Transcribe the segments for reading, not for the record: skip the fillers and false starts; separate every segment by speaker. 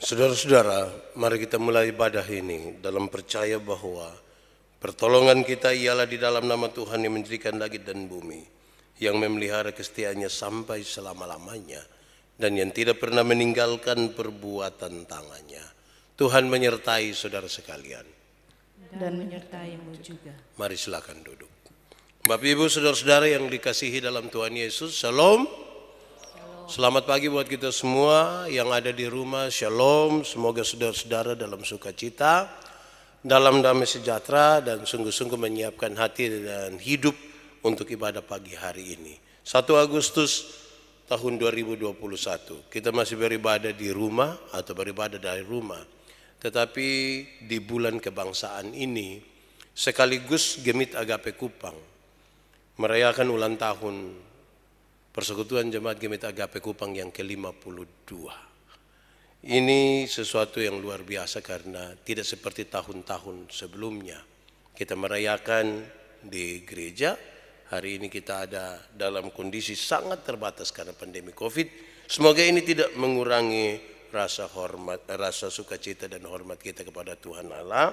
Speaker 1: Saudara-saudara, mari kita mulai ibadah ini dalam percaya bahwa pertolongan kita ialah di dalam nama Tuhan yang menjadikan langit dan bumi, yang memelihara kesetiaannya sampai selama-lamanya, dan yang tidak pernah meninggalkan perbuatan tangannya. Tuhan menyertai saudara sekalian.
Speaker 2: Dan menyertaimu juga.
Speaker 1: Mari silakan duduk. Bapak Ibu saudara-saudara yang dikasihi dalam Tuhan Yesus, Shalom. Selamat pagi buat kita semua yang ada di rumah, Shalom. Semoga saudara-saudara dalam sukacita, dalam damai sejahtera, dan sungguh-sungguh menyiapkan hati dan hidup untuk ibadah pagi hari ini. 1 Agustus tahun 2021, kita masih beribadah di rumah atau beribadah dari rumah. Tetapi di bulan kebangsaan ini, sekaligus Gemit Agape Kupang merayakan ulang tahun Persekutuan Jemaat Gemit Agape Kupang yang ke-52. Ini sesuatu yang luar biasa karena tidak seperti tahun-tahun sebelumnya. Kita merayakan di gereja, hari ini kita ada dalam kondisi sangat terbatas karena pandemi COVID. Semoga ini tidak mengurangi rasa hormat, rasa sukacita dan hormat kita kepada Tuhan Allah.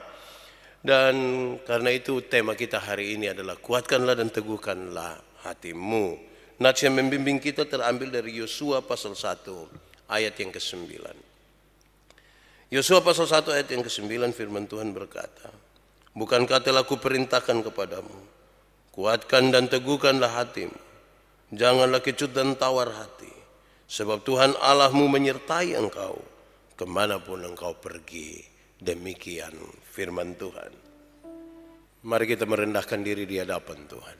Speaker 1: Dan karena itu tema kita hari ini adalah kuatkanlah dan teguhkanlah hatimu. Nats yang membimbing kita terambil dari Yosua pasal 1 ayat yang ke-9. Yosua pasal 1 ayat yang ke-9 firman Tuhan berkata, bukankah telah kuperintahkan kepadamu, kuatkan dan teguhkanlah hatimu, janganlah kecut dan tawar hati, sebab Tuhan Allahmu menyertai engkau kemanapun engkau pergi. Demikian firman Tuhan. Mari kita merendahkan diri di hadapan Tuhan.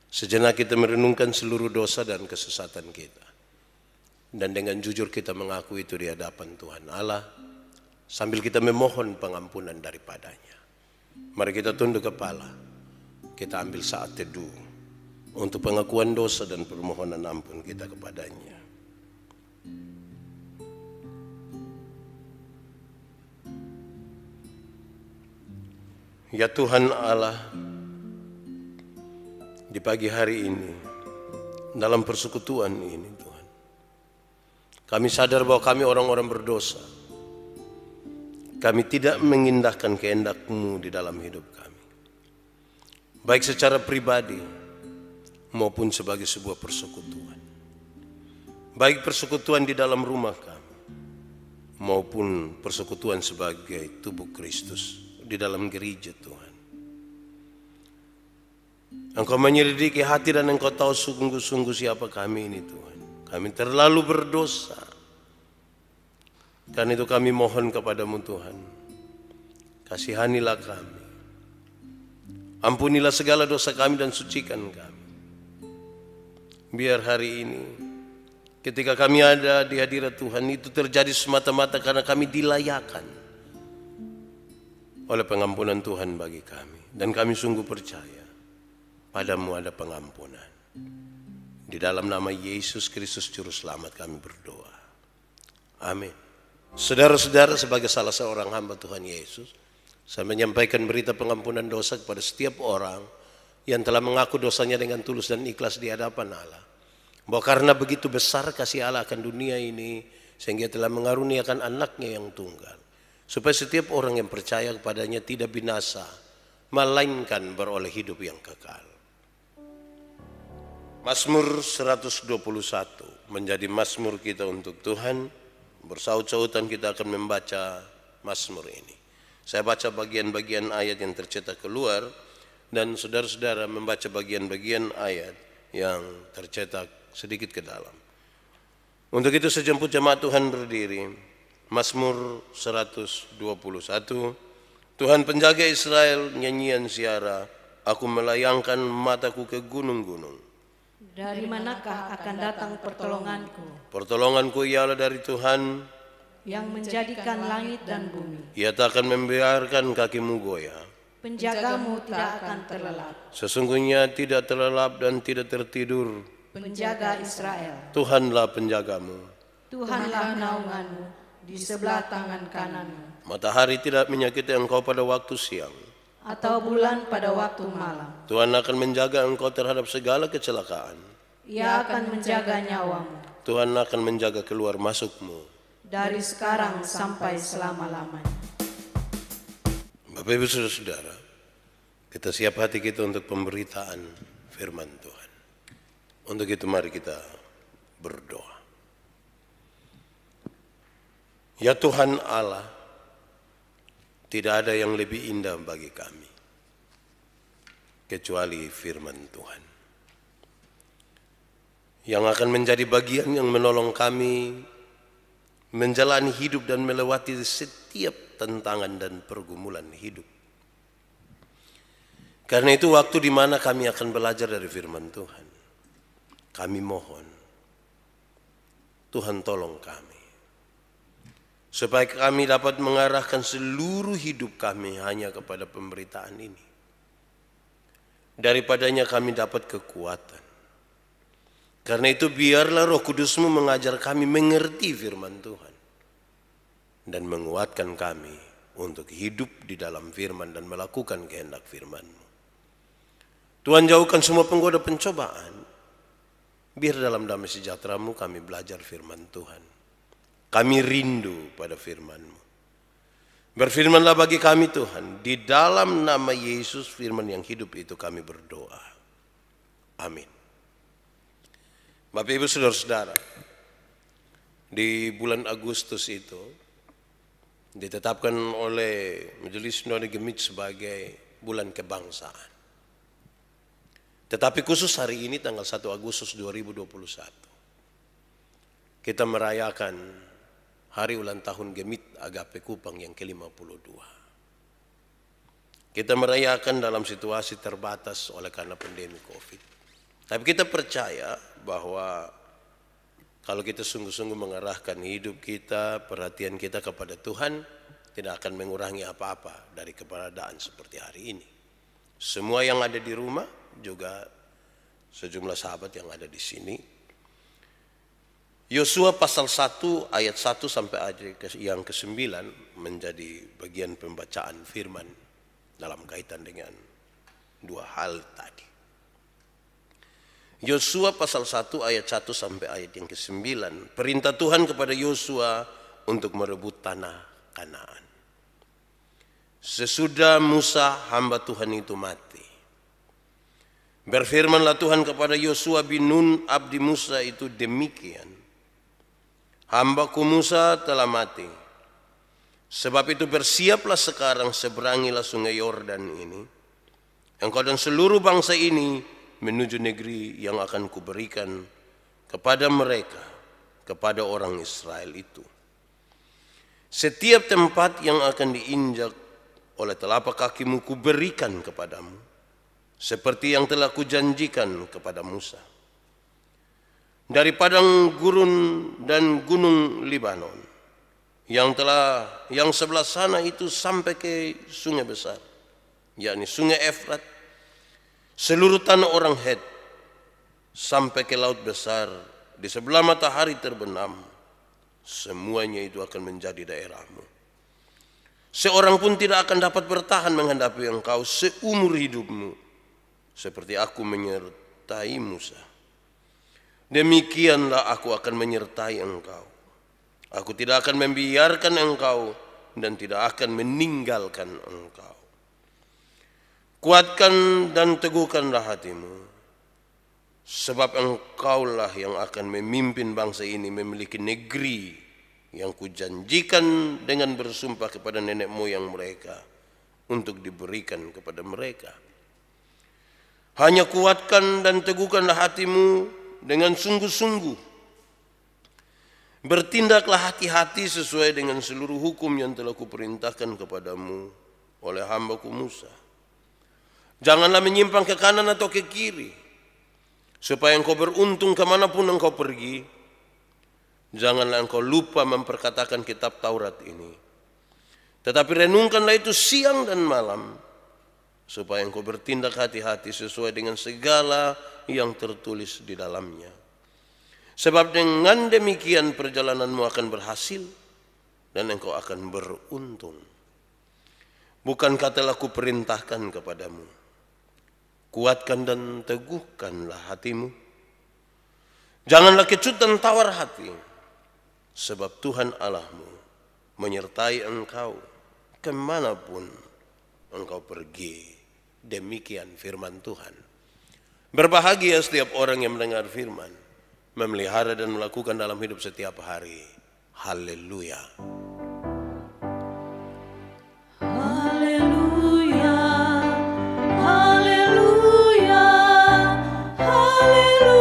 Speaker 1: Sejenak kita merenungkan seluruh dosa dan kesesatan kita. Dan dengan jujur kita mengaku itu di hadapan Tuhan Allah, sambil kita memohon pengampunan daripadanya. Mari kita tunduk kepala, kita ambil saat teduh untuk pengakuan dosa dan permohonan ampun kita kepadanya. Ya Tuhan Allah, di pagi hari ini, dalam persekutuan ini Tuhan, kami sadar bahwa kami orang-orang berdosa. Kami tidak mengindahkan kehendak-Mu di dalam hidup kami, baik secara pribadi maupun sebagai sebuah persekutuan. Baik persekutuan di dalam rumah kami maupun persekutuan sebagai tubuh Kristus di dalam gereja Tuhan. Engkau menyelidiki hati dan Engkau tahu sungguh-sungguh siapa kami ini Tuhan. Kami terlalu berdosa. Karena itu kami mohon kepadamu Tuhan, kasihanilah kami. Ampunilah segala dosa kami dan sucikan kami. Biar hari ini ketika kami ada di hadirat Tuhan itu terjadi semata-mata karena kami dilayakan oleh pengampunan Tuhan bagi kami. Dan kami sungguh percaya padamu ada pengampunan. Di dalam nama Yesus Kristus Juru Selamat kami berdoa. Amin. Saudara-saudara, sebagai salah seorang hamba Tuhan Yesus, saya menyampaikan berita pengampunan dosa kepada setiap orang yang telah mengaku dosanya dengan tulus dan ikhlas di hadapan Allah. Bahwa karena begitu besar kasih Allah akan dunia ini, sehingga telah mengaruniakan anaknya yang tunggal, supaya setiap orang yang percaya kepadanya tidak binasa, melainkan beroleh hidup yang kekal. Mazmur 121 menjadi mazmur kita untuk Tuhan. Bersaut-sautan kita akan membaca mazmur ini. Saya baca bagian-bagian ayat yang tercetak keluar, dan saudara-saudara membaca bagian-bagian ayat yang tercetak sedikit ke dalam. Untuk itu sejemput jemaat Tuhan berdiri. Mazmur 121. Tuhan penjaga Israel, nyanyian siara, aku melayangkan mataku ke gunung-gunung.
Speaker 2: Dari manakah akan datang pertolonganku?
Speaker 1: Pertolonganku ialah dari Tuhan
Speaker 2: yang menjadikan langit dan bumi.
Speaker 1: Ia tak akan membiarkan kakimu goyah.
Speaker 2: Penjagamu tidak akan terlelap.
Speaker 1: Sesungguhnya tidak terlelap dan tidak tertidur
Speaker 2: Penjaga Israel.
Speaker 1: Tuhanlah penjagamu.
Speaker 2: Tuhanlah naunganmu di sebelah tangan kananmu.
Speaker 1: Matahari tidak menyakiti engkau pada waktu siang,
Speaker 2: atau bulan pada waktu malam.
Speaker 1: Tuhan akan menjaga engkau terhadap segala kecelakaan.
Speaker 2: Ia akan menjaga nyawamu.
Speaker 1: Tuhan akan menjaga keluar masukmu
Speaker 2: dari sekarang sampai selama-lamanya.
Speaker 1: Bapak Ibu Saudara-saudara, kita siap hati kita untuk pemberitaan firman Tuhan. Untuk itu mari kita berdoa. Ya Tuhan Allah, tidak ada yang lebih indah bagi kami kecuali firman Tuhan, yang akan menjadi bagian yang menolong kami menjalani hidup dan melewati setiap tantangan dan pergumulan hidup. Karena itu waktu di mana kami akan belajar dari firman Tuhan, kami mohon Tuhan tolong kami supaya kami dapat mengarahkan seluruh hidup kami hanya kepada pemberitaan ini. Daripadanya kami dapat kekuatan. Karena itu biarlah Roh Kudus-Mu mengajar kami mengerti firman Tuhan dan menguatkan kami untuk hidup di dalam firman dan melakukan kehendak firman-Mu. Tuhan, jauhkan semua penggoda pencobaan. Biar dalam damai sejahtera-Mu kami belajar firman Tuhan. Kami rindu pada firman-Mu. Berfirmanlah bagi kami Tuhan, di dalam nama Yesus firman yang hidup itu kami berdoa. Amin. Bapak Ibu Saudara-saudara, di bulan Agustus itu ditetapkan oleh Majelis Sinode Gemit sebagai bulan kebangsaan. Tetapi khusus hari ini tanggal 1 Agustus 2021 kita merayakan hari ulang tahun Gemit Agape Kupang yang ke-52. Kita merayakan dalam situasi terbatas oleh karena pandemi Covid. Tapi kita percaya bahwa kalau kita sungguh-sungguh mengarahkan hidup kita, perhatian kita kepada Tuhan, tidak akan mengurangi apa-apa dari keberadaan seperti hari ini. Semua yang ada di rumah, juga sejumlah sahabat yang ada di sini. Yosua pasal 1 ayat 1 sampai ayat yang ke-9 menjadi bagian pembacaan firman dalam kaitan dengan dua hal tadi. Yosua pasal 1 ayat 1 sampai ayat yang ke-9, perintah Tuhan kepada Yosua untuk merebut tanah Kanaan. Sesudah Musa hamba Tuhan itu mati, berfirmanlah Tuhan kepada Yosua bin Nun abdi Musa itu demikian, hambaku Musa telah mati, sebab itu bersiaplah sekarang, seberangilah sungai Yordan ini, engkau dan seluruh bangsa ini menuju negeri yang akan kuberikan kepada mereka, kepada orang Israel itu. Setiap tempat yang akan diinjak oleh telapak kakimu kuberikan kepadamu, seperti yang telah kujanjikan kepada Musa. Dari padang gurun dan gunung Libanon, yang sebelah sana itu sampai ke sungai besar, yakni sungai Efrat, seluruh tanah orang Het, sampai ke laut besar di sebelah matahari terbenam, semuanya itu akan menjadi daerahmu. Seorang pun tidak akan dapat bertahan menghadapi engkau seumur hidupmu, seperti aku menyertai Musa. Demikianlah aku akan menyertai engkau. Aku tidak akan membiarkan engkau dan tidak akan meninggalkan engkau. Kuatkan dan teguhkanlah hatimu, sebab engkaulah yang akan memimpin bangsa ini memiliki negeri yang kujanjikan dengan bersumpah kepada nenek moyang mereka untuk diberikan kepada mereka. Hanya kuatkan dan teguhkanlah hatimu dengan sungguh-sungguh. Bertindaklah hati-hati sesuai dengan seluruh hukum yang telah kuperintahkan kepadamu oleh hambaku Musa. Janganlah menyimpang ke kanan atau ke kiri, supaya engkau beruntung kemanapun engkau pergi. Janganlah engkau lupa memperkatakan kitab Taurat ini, tetapi renungkanlah itu siang dan malam, supaya engkau bertindak hati-hati sesuai dengan segala yang tertulis di dalamnya. Sebab dengan demikian perjalananmu akan berhasil dan engkau akan beruntung. Bukankah telah kuperintahkan kepadamu, kuatkan dan teguhkanlah hatimu. Janganlah kecut dan tawar hati, sebab Tuhan Allahmu menyertai engkau kemanapun engkau pergi. Demikian firman Tuhan. Berbahagia setiap orang yang mendengar firman, memelihara dan melakukan dalam hidup setiap hari. Haleluya.
Speaker 2: Haleluya, haleluya, haleluya.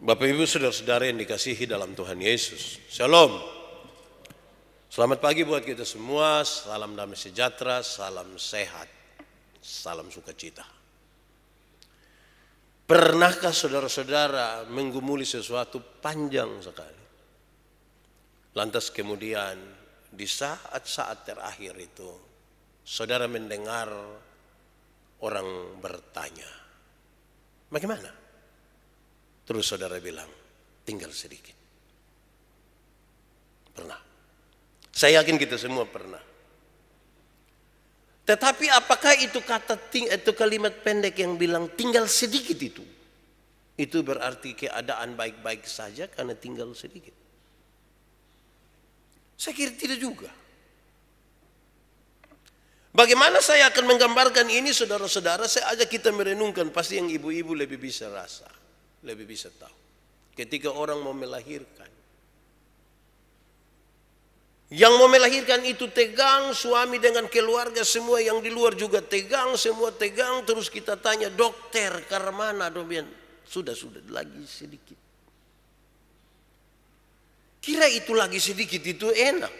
Speaker 1: Bapak Ibu saudara-saudara yang dikasihi dalam Tuhan Yesus, Shalom. Selamat pagi buat kita semua, salam damai sejahtera, salam sehat, salam sukacita. Pernahkah saudara-saudara menggumuli sesuatu panjang sekali? Lantas kemudian di saat-saat terakhir itu, saudara mendengar orang bertanya, bagaimana? Terus saudara bilang, tinggal sedikit. Pernah. Saya yakin kita semua pernah. Tetapi apakah itu kalimat pendek yang bilang tinggal sedikit itu? Itu berarti keadaan baik-baik saja karena tinggal sedikit. Saya kira tidak juga. Bagaimana saya akan menggambarkan ini saudara-saudara? Saya ajak kita merenungkan, pasti yang ibu-ibu lebih bisa rasa, lebih bisa tahu. Ketika orang mau melahirkan, yang mau melahirkan itu tegang, suami dengan keluarga semua yang di luar juga tegang, semua tegang. Terus kita tanya, dokter karena mana? Sudah lagi sedikit. Kira itu lagi sedikit itu enak.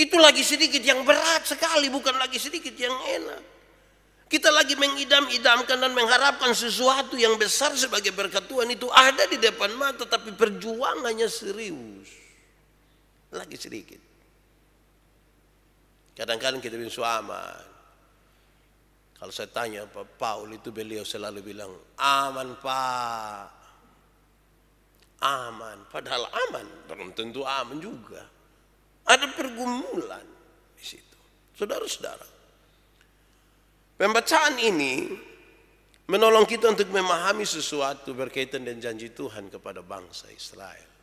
Speaker 1: Itu lagi sedikit yang berat sekali, bukan lagi sedikit yang enak. Kita lagi mengidam-idamkan dan mengharapkan sesuatu yang besar sebagai berkat Tuhan itu ada di depan mata, tapi perjuangannya serius. Lagi sedikit. Kadang-kadang kita bilang aman. Kalau saya tanya Pak Paul itu, beliau selalu bilang aman Pak, aman. Padahal aman, belum tentu aman juga. Ada pergumulan di situ. Saudara-saudara, pembacaan ini menolong kita untuk memahami sesuatu berkaitan dengan janji Tuhan kepada bangsa Israel.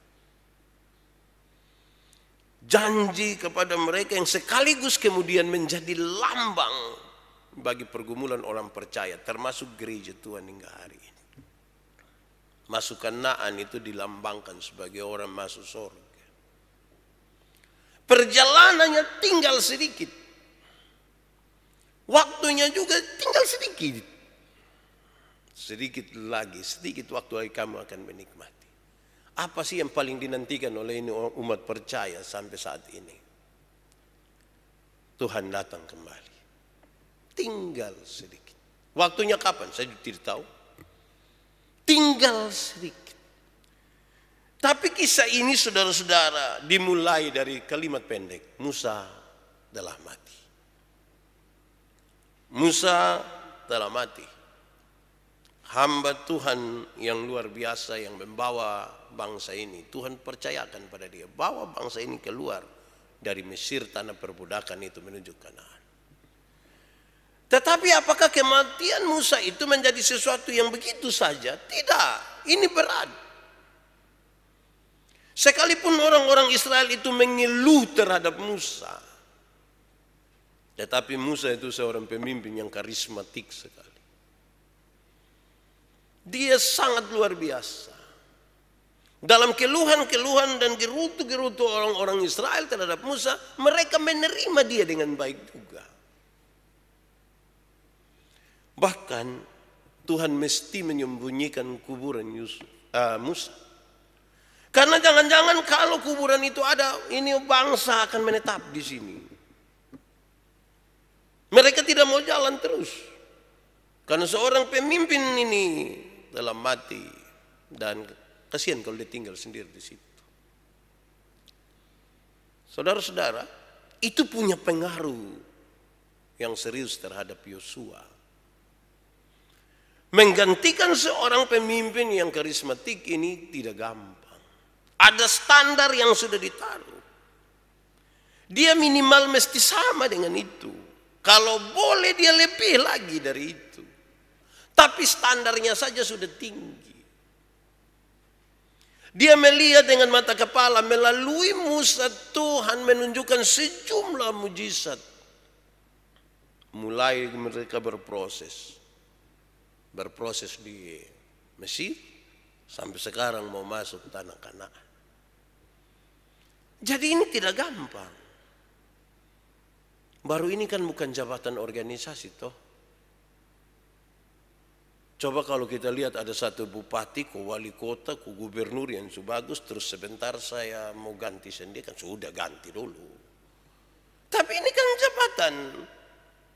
Speaker 1: Janji kepada mereka yang sekaligus kemudian menjadi lambang bagi pergumulan orang percaya, termasuk gereja Tuhan hingga hari ini. Masuk Kanaan itu dilambangkan sebagai orang masuk surga. Perjalanannya tinggal sedikit. Waktunya juga tinggal sedikit. Sedikit lagi, sedikit waktu lagi kamu akan menikmati. Apa sih yang paling dinantikan oleh ini umat percaya sampai saat ini? Tuhan datang kembali. Tinggal sedikit. Waktunya kapan? Saya tidak tahu. Tinggal sedikit. Tapi kisah ini saudara-saudara dimulai dari kalimat pendek. Musa telah mati. Musa telah mati. Hamba Tuhan yang luar biasa yang membawa bangsa ini. Tuhan percayakan pada dia. Bawa bangsa ini keluar dari Mesir, tanah perbudakan itu menuju Kanaan. Tetapi apakah kematian Musa itu menjadi sesuatu yang begitu saja? Tidak. Ini berat. Sekalipun orang-orang Israel itu mengeluh terhadap Musa. Tetapi Musa itu seorang pemimpin yang karismatik sekali. Dia sangat luar biasa. Dalam keluhan-keluhan dan gerutu-gerutu orang-orang Israel terhadap Musa, mereka menerima dia dengan baik juga. Bahkan Tuhan mesti menyembunyikan kuburan Musa. Karena jangan-jangan kalau kuburan itu ada, ini bangsa akan menetap di sini. Mereka tidak mau jalan terus. Karena seorang pemimpin ini telah mati dan kasihan kalau dia tinggal sendiri di situ. Saudara-saudara, itu punya pengaruh yang serius terhadap Yosua. Menggantikan seorang pemimpin yang karismatik ini tidak gampang. Ada standar yang sudah ditaruh. Dia minimal mesti sama dengan itu. Kalau boleh dia lebih lagi dari itu. Tapi standarnya saja sudah tinggi. Dia melihat dengan mata kepala, melalui Musa Tuhan menunjukkan sejumlah mujizat. Mulai mereka berproses di Mesir, sampai sekarang mau masuk tanah Kanaan. Jadi ini tidak gampang. Baru ini kan bukan jabatan organisasi toh. Coba kalau kita lihat ada satu bupati, wali kota, gubernur yang bagus, terus sebentar saya mau ganti sendiri, kan sudah ganti dulu. Tapi ini kan jabatan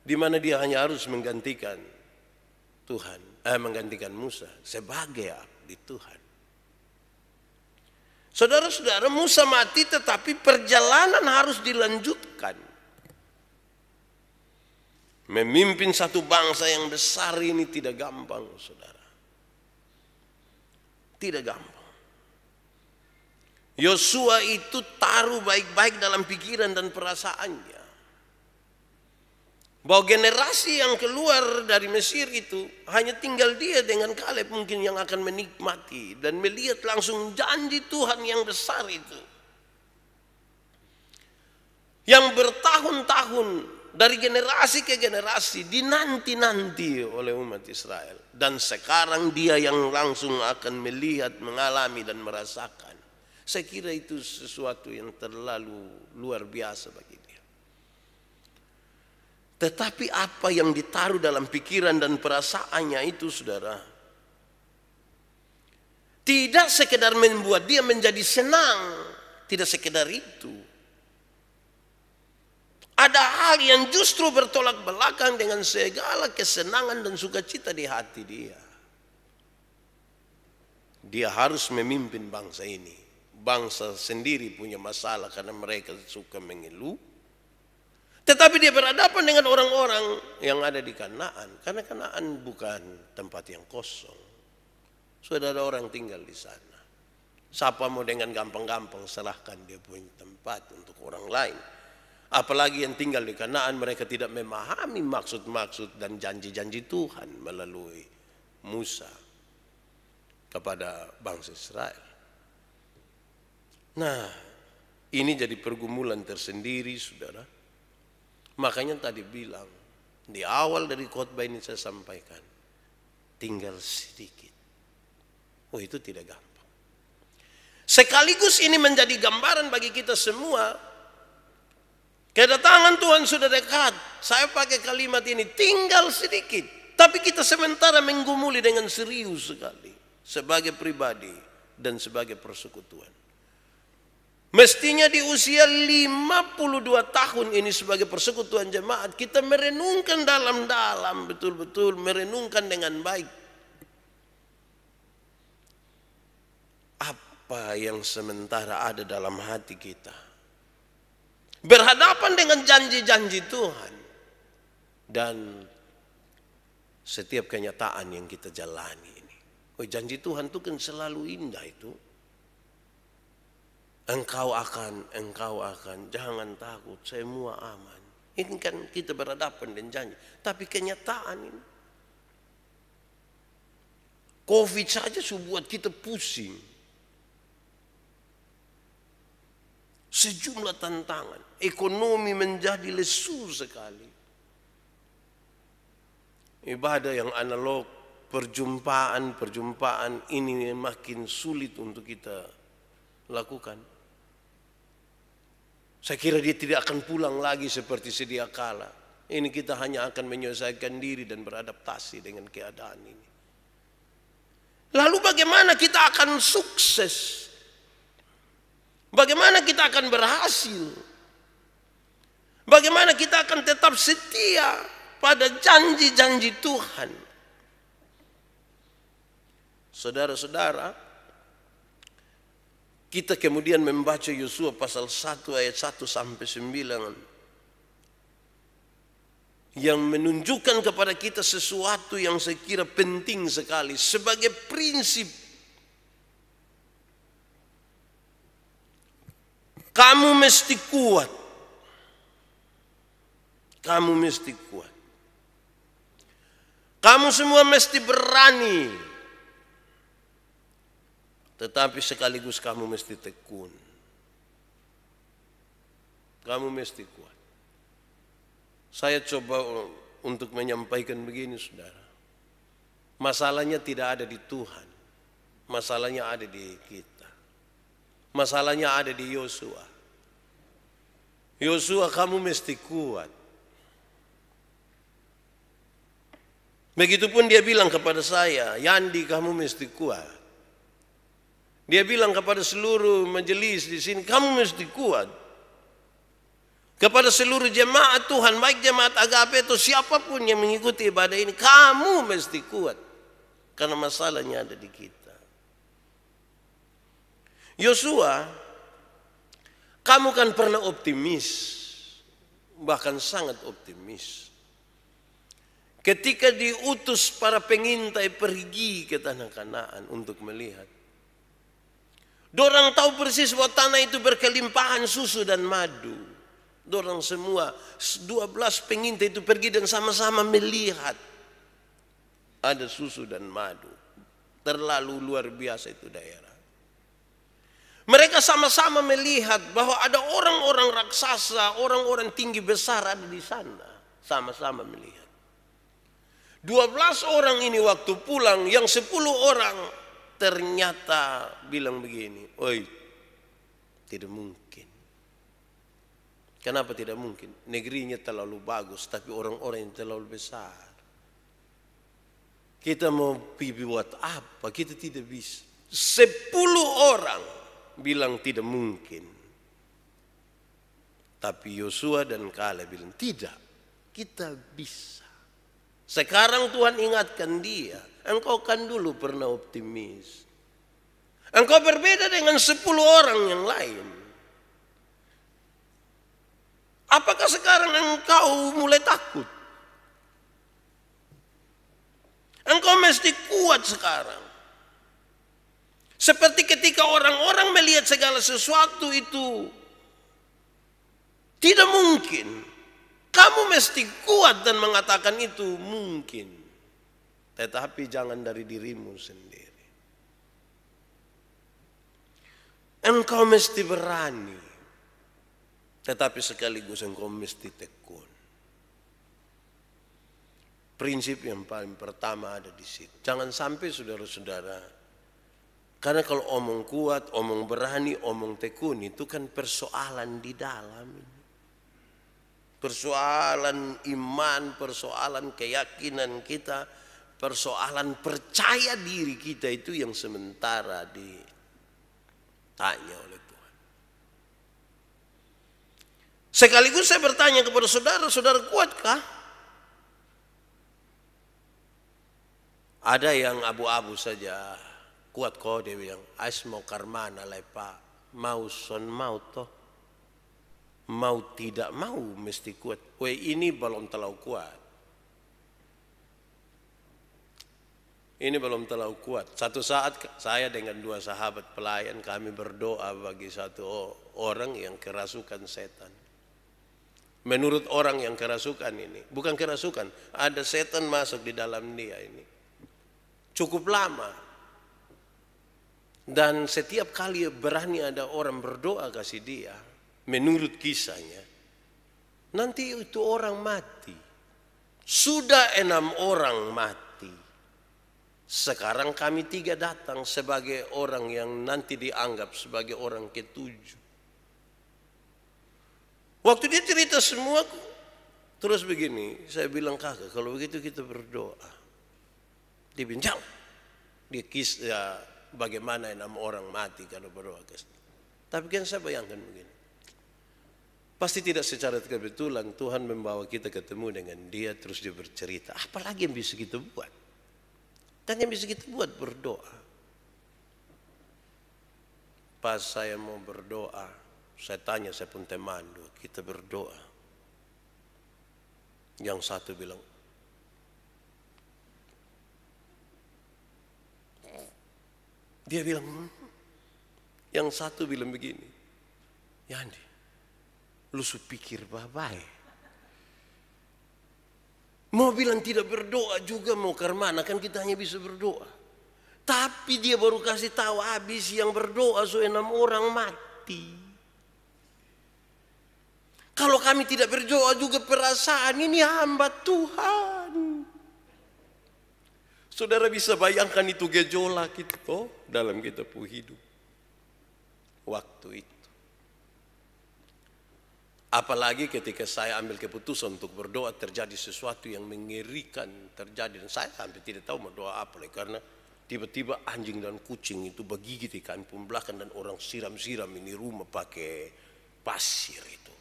Speaker 1: di mana dia hanya harus menggantikan Tuhan, menggantikan Musa sebagai abdi Tuhan. Saudara-saudara, Musa mati tetapi perjalanan harus dilanjutkan. Memimpin satu bangsa yang besar ini tidak gampang, saudara. Tidak gampang. Yosua itu taruh baik-baik dalam pikiran dan perasaannya, bahwa generasi yang keluar dari Mesir itu hanya tinggal dia dengan Kaleb mungkin yang akan menikmati dan melihat langsung janji Tuhan yang besar itu, yang bertahun-tahun dari generasi ke generasi dinanti-nanti oleh umat Israel. Dan sekarang dia yang langsung akan melihat, mengalami dan merasakan. Saya kira itu sesuatu yang terlalu luar biasa bagi dia. Tetapi apa yang ditaruh dalam pikiran dan perasaannya itu, saudara, tidak sekedar membuat dia menjadi senang. Tidak sekedar itu. Ada hal yang justru bertolak belakang dengan segala kesenangan dan sukacita di hati dia. Dia harus memimpin bangsa ini. Bangsa sendiri punya masalah karena mereka suka mengeluh. Tetapi dia berhadapan dengan orang-orang yang ada di Kanaan. Karena Kanaan bukan tempat yang kosong. Sudah ada orang tinggal di sana. Siapa mau dengan gampang-gampang serahkan dia punya tempat untuk orang lain. Apalagi yang tinggal di Kanaan, mereka tidak memahami maksud-maksud dan janji-janji Tuhan melalui Musa kepada bangsa Israel. Nah, ini jadi pergumulan tersendiri, saudara. Makanya tadi bilang, di awal dari khotbah ini saya sampaikan, tinggal sedikit. Oh, itu tidak gampang. Sekaligus ini menjadi gambaran bagi kita semua. Kedatangan Tuhan sudah dekat. Saya pakai kalimat ini, tinggal sedikit. Tapi kita sementara menggumuli dengan serius sekali. Sebagai pribadi dan sebagai persekutuan. Mestinya di usia 52 tahun ini sebagai persekutuan jemaat, kita merenungkan dalam-dalam, betul-betul merenungkan dengan baik. Apa yang sementara ada dalam hati kita. Berhadapan dengan janji-janji Tuhan. Dan setiap kenyataan yang kita jalani ini. Oh, janji Tuhan itu kan selalu indah itu. Engkau akan, jangan takut, semua aman. Ini kan kita berhadapan dengan janji. Tapi kenyataan ini. Covid saja buat kita pusing. Sejumlah tantangan. Ekonomi menjadi lesu sekali. Ibadah yang analog, perjumpaan ini makin sulit untuk kita lakukan. Saya kira dia tidak akan pulang lagi seperti sedia kala. Ini kita hanya akan menyelesaikan diri dan beradaptasi dengan keadaan ini. Lalu bagaimana kita akan sukses? Bagaimana kita akan berhasil? Bagaimana kita akan tetap setia pada janji-janji Tuhan? Saudara-saudara, kita kemudian membaca Yosua pasal 1 ayat 1 sampai 9 yang menunjukkan kepada kita sesuatu yang saya kira penting sekali sebagai prinsip. Kamu mesti kuat. Kamu mesti kuat. Kamu semua mesti berani. Tetapi sekaligus kamu mesti tekun. Kamu mesti kuat. Saya coba untuk menyampaikan begini, saudara. Masalahnya tidak ada di Tuhan. Masalahnya ada di kita. Masalahnya ada di Yosua. Yosua, kamu mesti kuat. Begitupun dia bilang kepada saya, Yandi, kamu mesti kuat. Dia bilang kepada seluruh majelis di sini, kamu mesti kuat. Kepada seluruh jemaat Tuhan, baik jemaat agape atau siapapun yang mengikuti ibadah ini, kamu mesti kuat. Karena masalahnya ada di kita. Yosua, kamu kan pernah optimis, bahkan sangat optimis. Ketika diutus para pengintai pergi ke tanah Kanaan untuk melihat. Dorang tahu persis bahwa tanah itu berkelimpahan susu dan madu. Dorang semua 12 pengintai itu pergi dan sama-sama melihat. Ada susu dan madu. Terlalu luar biasa itu daerah. Mereka sama-sama melihat bahwa ada orang-orang raksasa, orang-orang tinggi besar ada di sana. Sama-sama melihat. 12 orang ini waktu pulang, yang 10 orang ternyata bilang begini, oi, tidak mungkin. Kenapa tidak mungkin? Negerinya terlalu bagus, tapi orang-orang yang terlalu besar. Kita mau buat apa? Kita tidak bisa. 10 orang bilang tidak mungkin. Tapi Yosua dan Kaleb bilang, tidak, kita bisa. Sekarang Tuhan ingatkan dia, engkau kan dulu pernah optimis. Engkau berbeda dengan 10 orang yang lain. Apakah sekarang engkau mulai takut? Engkau mesti kuat sekarang. Seperti ketika orang-orang melihat segala sesuatu itu tidak mungkin. Kamu mesti kuat dan mengatakan itu mungkin. Tetapi jangan dari dirimu sendiri. Engkau mesti berani. Tetapi sekaligus engkau mesti tekun. Prinsip yang paling pertama ada di situ. Jangan sampai saudara-saudara. Karena kalau omong kuat, omong berani, omong tekun itu kan persoalan di dalam ini. Persoalan iman, persoalan keyakinan kita, persoalan percaya diri kita itu yang sementara ditanya oleh Tuhan. Sekaligus saya bertanya kepada saudara, saudara kuatkah? Ada yang abu-abu saja, kuat kok dia bilang, ais mau karmana lah pak, mau son mau toh. Mau tidak mau mesti kuat. Ini belum terlalu kuat. Ini belum terlalu kuat. Satu saat saya dengan 2 sahabat pelayan kami berdoa bagi satu orang yang kerasukan setan. Menurut orang yang kerasukan ini, bukan kerasukan, ada setan masuk di dalam dia ini. Cukup lama. Dan setiap kali berani ada orang berdoa kasih dia, menurut kisahnya, nanti itu orang mati. Sudah 6 orang mati. Sekarang kami 3 datang sebagai orang yang nanti dianggap sebagai orang ke-7. Waktu dia cerita semua, terus begini, saya bilang kakak, kalau begitu kita berdoa. Dia bilang, dia kisah bagaimana 6 orang mati kalau berdoa. Tapi kan saya bayangkan begini. Pasti tidak secara kebetulan Tuhan membawa kita ketemu dengan dia terus dia bercerita. Apalagi yang bisa kita buat? Dan yang bisa kita buat berdoa. Pas saya mau berdoa, saya tanya saya pun teman, kita berdoa. Yang satu bilang, dia bilang, yang satu bilang begini, Yandi, lu pikir babai. Mau bilang tidak berdoa juga mau ke mana, kan kita hanya bisa berdoa. Tapi dia baru kasih tahu habis yang berdoa 6 orang mati. Kalau kami tidak berdoa juga perasaan ini hamba Tuhan. Saudara bisa bayangkan itu gejolak itu dalam kita hidup. Waktu itu. Apalagi ketika saya ambil keputusan untuk berdoa terjadi sesuatu yang mengerikan terjadi. Dan saya sampai tidak tahu mau doa apa. Karena tiba-tiba anjing dan kucing itu bergigit di kampung belakang. Dan orang siram-siram ini rumah pakai pasir itu.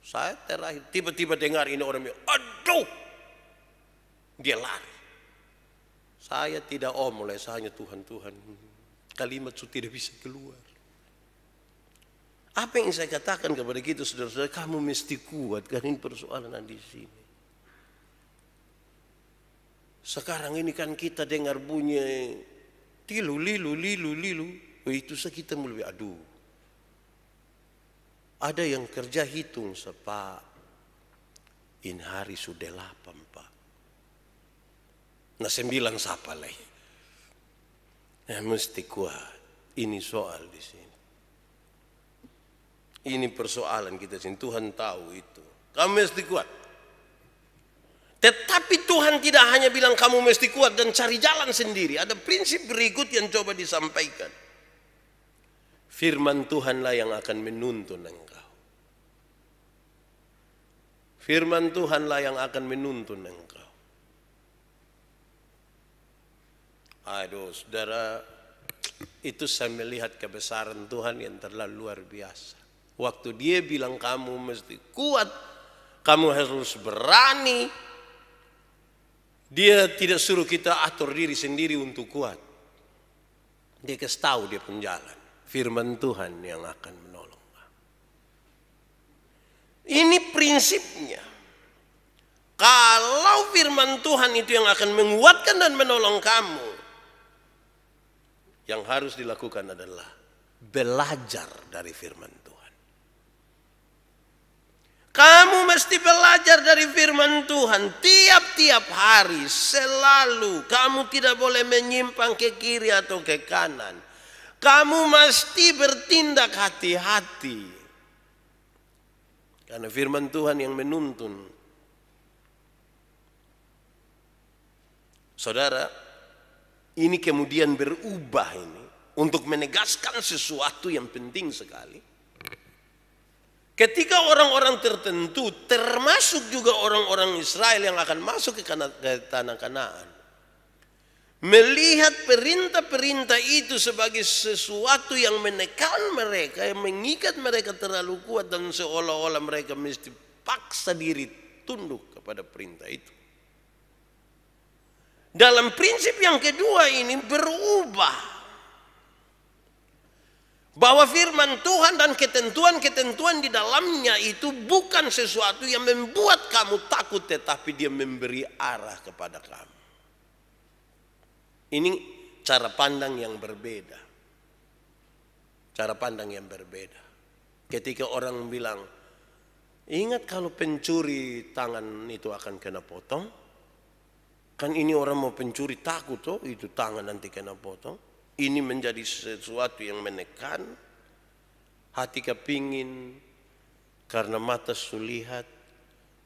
Speaker 1: Saya terakhir tiba-tiba dengar ini orang bilang, aduh. Dia lari. Saya tidak mulai saya hanya Tuhan. Kalimat itu tidak bisa keluar. Apa yang saya katakan kepada kita saudara-saudara, kamu mesti kuat karena ini persoalan di sini. Sekarang ini kan kita dengar bunyi tilu lilu. Itu kita mulai aduh. Ada yang kerja hitung Pak. In hari sudah 8 Pak. Nah 9 siapa lagi? Ya mesti kuat. Ini soal di sini. Ini persoalan kita sini. Tuhan tahu itu. Kamu mesti kuat. Tetapi Tuhan tidak hanya bilang kamu mesti kuat dan cari jalan sendiri. Ada prinsip berikut yang coba disampaikan. Firman Tuhanlah yang akan menuntun engkau. Firman Tuhanlah yang akan menuntun engkau. Aduh saudara, itu saya melihat kebesaran Tuhan yang terlalu luar biasa. Waktu dia bilang kamu mesti kuat, kamu harus berani. Dia tidak suruh kita atur diri sendiri untuk kuat. Dia kasih tahu dia penjalan. Firman Tuhan yang akan menolong. Ini prinsipnya. Kalau firman Tuhan itu yang akan menguatkan dan menolong kamu, yang harus dilakukan adalah belajar dari firman Tuhan. Kamu mesti belajar dari firman Tuhan tiap-tiap hari, selalu. Kamu tidak boleh menyimpang ke kiri atau ke kanan. Kamu mesti bertindak hati-hati. Karena firman Tuhan yang menuntun. Saudara, ini kemudian berubah ini untuk menegaskan sesuatu yang penting sekali. Ketika orang-orang tertentu, termasuk juga orang-orang Israel yang akan masuk ke tanah Kanaan, melihat perintah-perintah itu sebagai sesuatu yang menekan mereka, yang mengikat mereka terlalu kuat dan seolah-olah mereka mesti paksa diri tunduk kepada perintah itu. Dalam prinsip yang kedua ini berubah. Bahwa firman Tuhan dan ketentuan-ketentuan di dalamnya itu bukan sesuatu yang membuat kamu takut, tetapi dia memberi arah kepada kamu. Ini cara pandang yang berbeda. Cara pandang yang berbeda. Ketika orang bilang, ingat kalau pencuri tangan itu akan kena potong. Kan ini orang mau pencuri takut toh, itu tangan nanti kena potong. Ini menjadi sesuatu yang menekan. Hati kepingin karena mata sulihat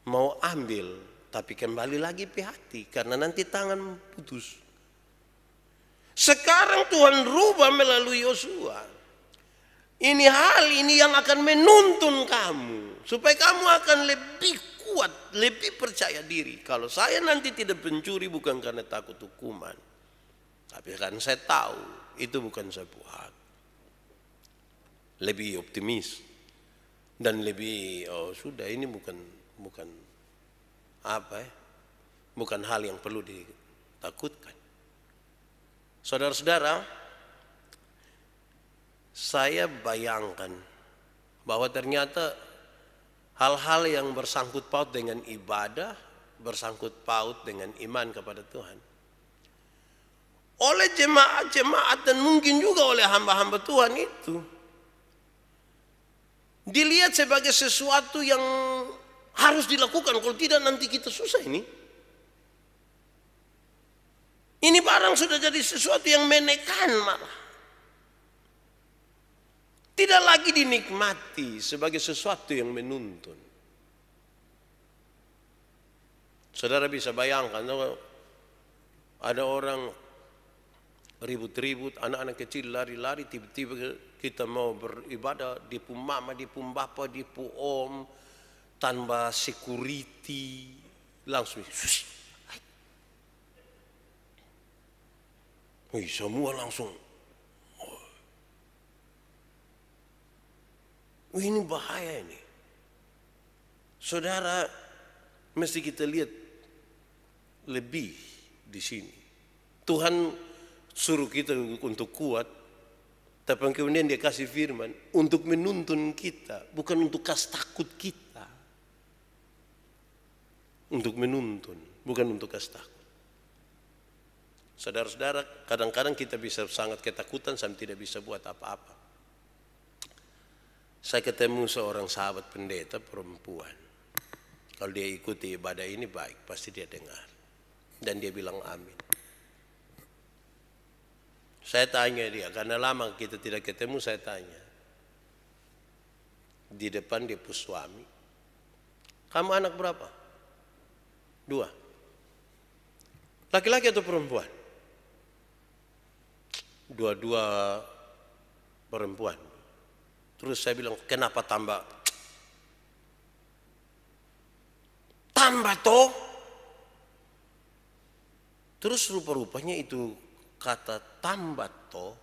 Speaker 1: mau ambil, tapi kembali lagi ke hati karena nanti tangan putus. Sekarang Tuhan rubah melalui Yosua. Ini hal ini yang akan menuntun kamu supaya kamu akan lebih kuat, lebih percaya diri. Kalau saya nanti tidak pencuri bukan karena takut hukuman, tapi kan saya tahu itu bukan sebuah. Lebih optimis dan lebih sudah ini bukan bukan hal yang perlu ditakutkan. Saudara-saudara, saya bayangkan bahwa ternyata hal-hal yang bersangkut paut dengan ibadah, bersangkut paut dengan iman kepada Tuhan, oleh jemaat-jemaat dan mungkin juga oleh hamba-hamba Tuhan itu dilihat sebagai sesuatu yang harus dilakukan. Kalau tidak nanti kita susah ini. Ini barang sudah jadi sesuatu yang menekan malah. Tidak lagi dinikmati sebagai sesuatu yang menuntun. Saudara bisa bayangkan, ada orang ribut-ribut, anak-anak kecil lari-lari, tiba-tiba kita mau beribadah, di pu mama, di pu bapa, di pu om, tanpa security, langsung semua langsung. Ini bahaya ini. Saudara, mesti kita lihat lebih di sini. Tuhan suruh kita untuk kuat, tapi kemudian dia kasih firman untuk menuntun kita, bukan untuk kasih takut kita. Untuk menuntun, bukan untuk kasih takut. Saudara-saudara, kadang-kadang kita bisa sangat ketakutan sampai tidak bisa buat apa-apa. Saya ketemu seorang sahabat pendeta perempuan. Kalau dia ikuti ibadah ini baik, pasti dia dengar. Dan dia bilang amin. Saya tanya dia, karena lama kita tidak ketemu, saya tanya. Di depan dia pun suami. Kamu anak berapa? 2. Laki-laki atau perempuan? Dua-dua perempuan. Terus saya bilang, kenapa tambah? Tambah toh? Terus rupa-rupanya itu kata tambah toh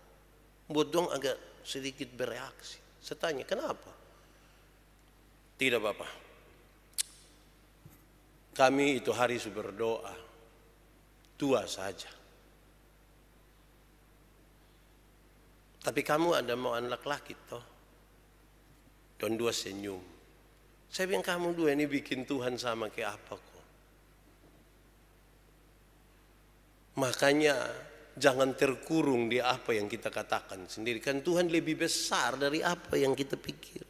Speaker 1: buat dong agak sedikit bereaksi. Saya tanya, kenapa? Tidak Bapak. Kami itu hari berdoa 2 saja. Tapi kamu ada mau anak laki toh? Dan 2 senyum. Saya bilang kamu 2 ini bikin Tuhan sama kayak apa kok? Makanya jangan terkurung di apa yang kita katakan sendiri. Kan Tuhan lebih besar dari apa yang kita pikir.